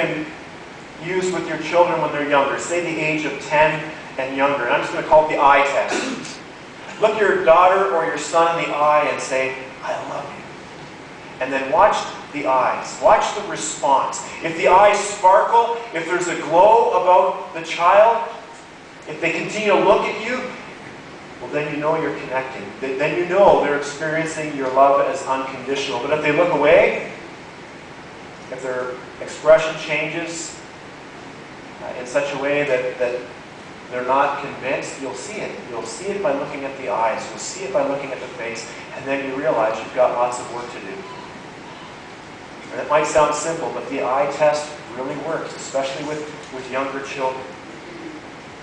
can use with your children when they're younger, say the age of 10 and younger. And I'm just going to call it the eye test. Look your daughter or your son in the eye and say, I love you. And then watch the eyes. Watch the response. If the eyes sparkle, if there's a glow about the child, if they continue to look at you, well, then you know you're connecting. Then you know they're experiencing your love as unconditional. But if they look away, if their expression changes in such a way that they're not convinced, you'll see it. You'll see it by looking at the eyes. You'll see it by looking at the face. And then you realize you've got lots of work to do. And it might sound simple, but the eye test really works, especially with younger children.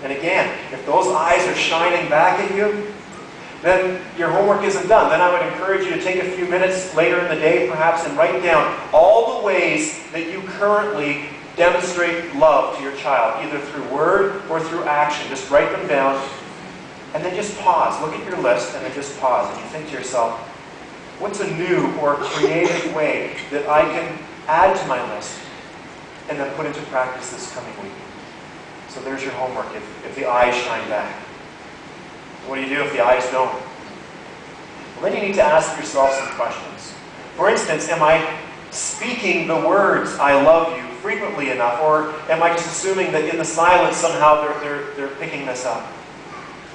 And again, if those eyes are shining back at you, then your homework isn't done. Then I would encourage you to take a few minutes later in the day, perhaps, and write down all the ways that you currently demonstrate love to your child, either through word or through action. Just write them down, and then just pause. Look at your list, and then just pause. And you think to yourself, what's a new or creative way that I can add to my list and then put into practice this coming week? So there's your homework if the eyes shine back. What do you do if the eyes don't? Well, then you need to ask yourself some questions. For instance, am I speaking the words, I love you, frequently enough? Or am I just assuming that in the silence somehow they're picking this up?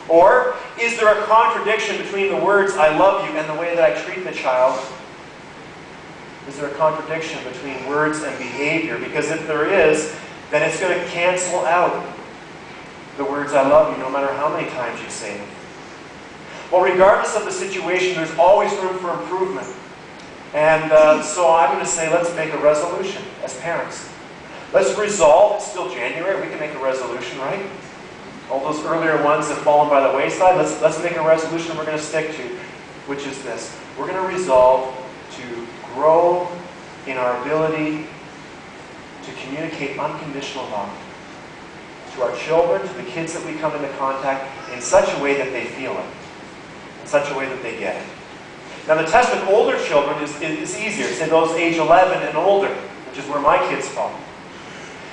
Or is there a contradiction between the words, I love you, and the way that I treat the child? Is there a contradiction between words and behavior? Because if there is, then it's going to cancel out the words, I love you, no matter how many times you say them. Well, regardless of the situation, there's always room for improvement. And so I'm going to say, let's make a resolution as parents. Let's resolve, it's still January, we can make a resolution, right? All those earlier ones have fallen by the wayside. Let's make a resolution we're going to stick to, which is this. We're going to resolve to grow in our ability to communicate unconditional love to our children, to the kids that we come into contact, in such a way that they feel it, in such a way that they get it. Now the test with older children is easier, say those age 11 and older, which is where my kids fall.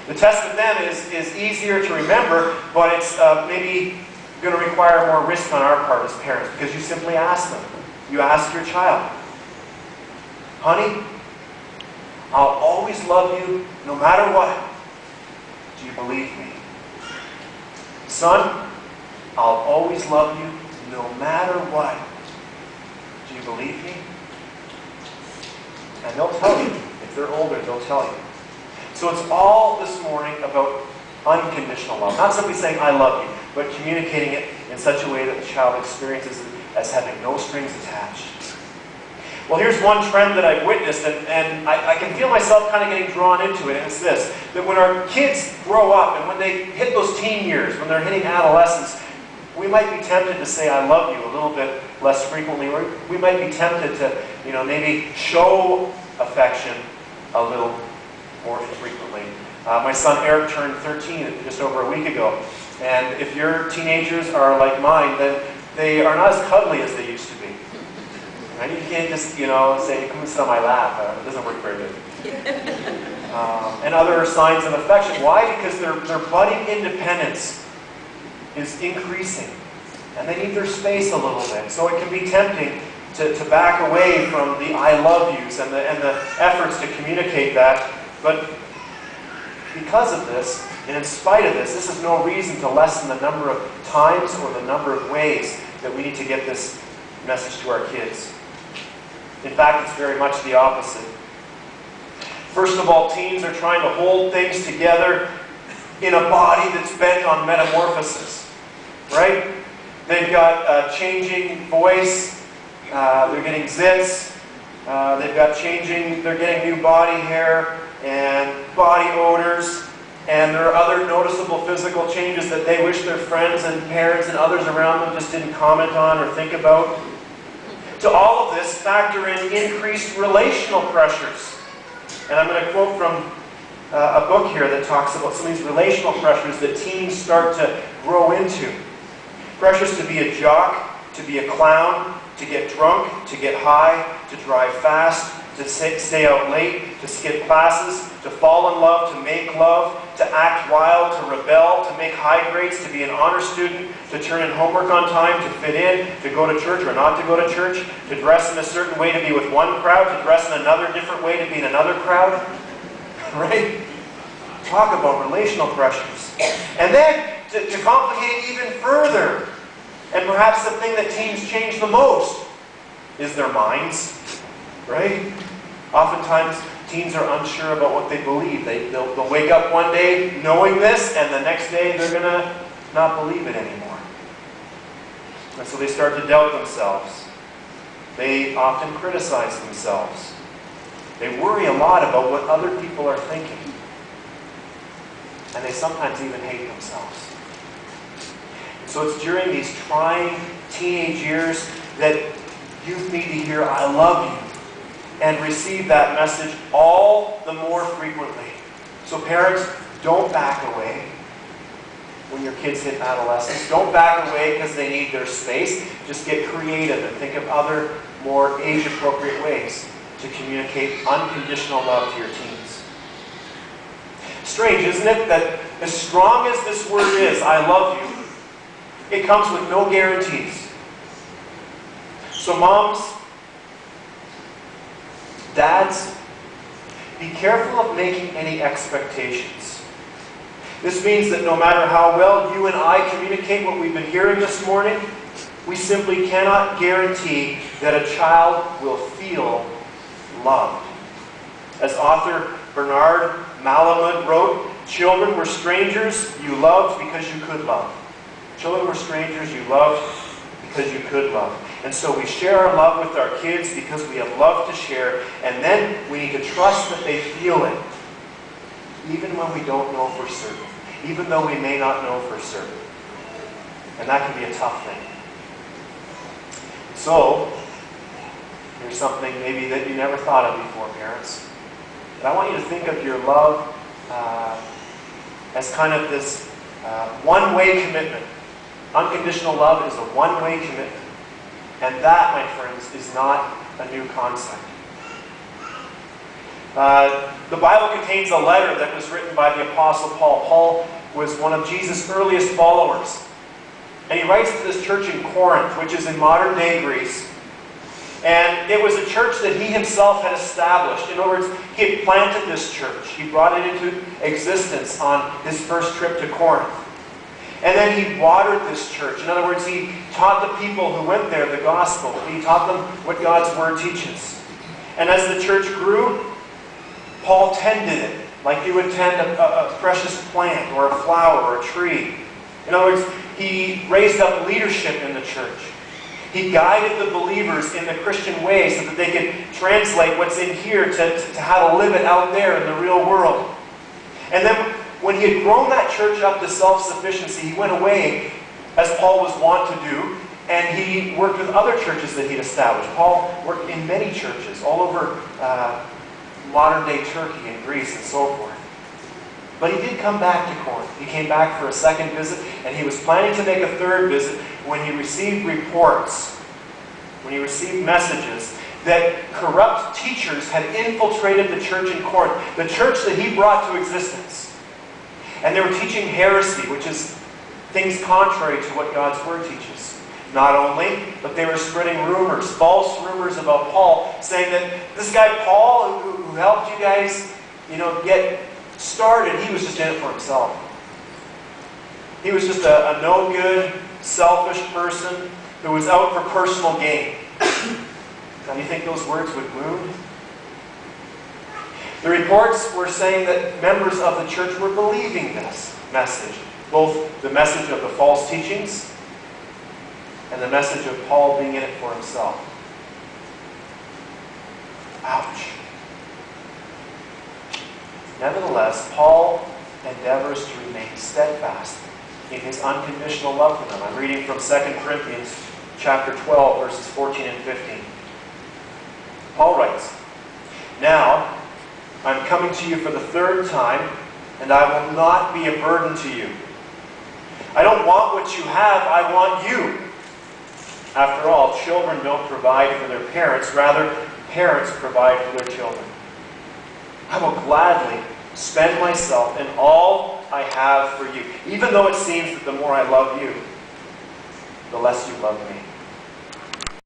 The test with them is easier to remember, but it's maybe going to require more risk on our part as parents, because you simply ask them. You ask your child, honey, I'll always love you no matter what. Do you believe me? Son, I'll always love you no matter what. Do you believe me? And they'll tell you. If they're older, they'll tell you. So it's all this morning about unconditional love. Not simply saying, I love you, but communicating it in such a way that the child experiences it as having no strings attached. Well, here's one trend that I've witnessed, and I can feel myself kind of getting drawn into it, and it's this, that when our kids grow up and when they hit those teen years, when they're hitting adolescence, we might be tempted to say, I love you a little bit less frequently, or we might be tempted to, maybe show affection a little more frequently. My son Eric turned 13 just over a week ago, and if your teenagers are like mine, then they are not as cuddly as they used to be. Right? You can't just, say, come and sit on my lap. It doesn't work very good. And other signs of affection. Why? Because their budding independence is increasing. And they need their space a little bit. So it can be tempting to back away from the I love yous and the efforts to communicate that. But because of this, and in spite of this, this is no reason to lessen the number of times or the number of ways that we need to get this message to our kids. In fact, it's very much the opposite. First of all, teens are trying to hold things together in a body that's bent on metamorphosis, right? They've got changing voice, they're getting zits, they're getting new body hair and body odors, and there are other noticeable physical changes that they wish their friends and parents and others around them just didn't comment on or think about. To all of this, factor in increased relational pressures. And I'm going to quote from a book here that talks about some of these relational pressures that teens start to grow into. Pressures to be a jock, to be a clown, to get drunk, to get high, to drive fast, to stay out late, to skip classes, to fall in love, to make love, to act wild, to rebel, to make high grades, to be an honor student, to turn in homework on time, to fit in, to go to church or not to go to church, to dress in a certain way to be with one crowd, to dress in another different way to be in another crowd. Right? Talk about relational pressures. And then, to complicate it even further, and perhaps the thing that teens change the most is their minds. Right? Oftentimes, teens are unsure about what they believe. They'll wake up one day knowing this, and the next day they're going to not believe it anymore. And so they start to doubt themselves. They often criticize themselves. They worry a lot about what other people are thinking. And they sometimes even hate themselves. So it's during these trying teenage years that youth need to hear, "I love you," and receive that message all the more frequently. So parents, don't back away when your kids hit adolescence. Don't back away because they need their space. Just get creative and think of other, more age-appropriate ways to communicate unconditional love to your teens. Strange, isn't it, that as strong as this word is, "I love you," it comes with no guarantees. So moms, dads, be careful of making any expectations. This means that no matter how well you and I communicate what we've been hearing this morning, we simply cannot guarantee that a child will feel loved. As author Bernard Malamud wrote, "Children were strangers you loved because you could love." Children were strangers you loved because you could love. And so we share our love with our kids because we have love to share, and then we need to trust that they feel it, even when we don't know for certain, even though we may not know for certain. And that can be a tough thing. So, here's something maybe that you never thought of before, parents. But I want you to think of your love as kind of this one-way commitment. Unconditional love is a one-way commitment. And that, my friends, is not a new concept. The Bible contains a letter that was written by the Apostle Paul. Paul was one of Jesus' earliest followers. And he writes to this church in Corinth, which is in modern-day Greece. And it was a church that he himself had established. In other words, he had planted this church. He brought it into existence on his first trip to Corinth. And then he watered this church. In other words, he taught the people who went there the gospel. He taught them what God's word teaches. And as the church grew, Paul tended it like you would tend a precious plant or a flower or a tree. In other words, he raised up leadership in the church. He guided the believers in the Christian way so that they could translate what's in here to how to live it out there in the real world. And then when he had grown that church up to self-sufficiency, he went away, as Paul was wont to do, and he worked with other churches that he'd established. Paul worked in many churches all over modern-day Turkey and Greece and so forth. But he did come back to Corinth. He came back for a second visit, and he was planning to make a third visit when he received reports, when he received messages that corrupt teachers had infiltrated the church in Corinth, the church that he brought to existence. And they were teaching heresy, which is things contrary to what God's word teaches. Not only, but they were spreading rumors, false rumors about Paul, saying that this guy Paul, who helped you guys, get started, he was just in it for himself. He was just a no-good, selfish person who was out for personal gain. Now, do you think those words would wound? The reports were saying that members of the church were believing this message, both the message of the false teachings and the message of Paul being in it for himself. Ouch. Nevertheless, Paul endeavors to remain steadfast in his unconditional love for them. I'm reading from 2 Corinthians chapter 12, verses 14 and 15. Paul writes, "Now, I'm coming to you for the third time, and I will not be a burden to you. I don't want what you have, I want you. After all, children don't provide for their parents. Rather, parents provide for their children. I will gladly spend myself and all I have for you, even though it seems that the more I love you, the less you love me.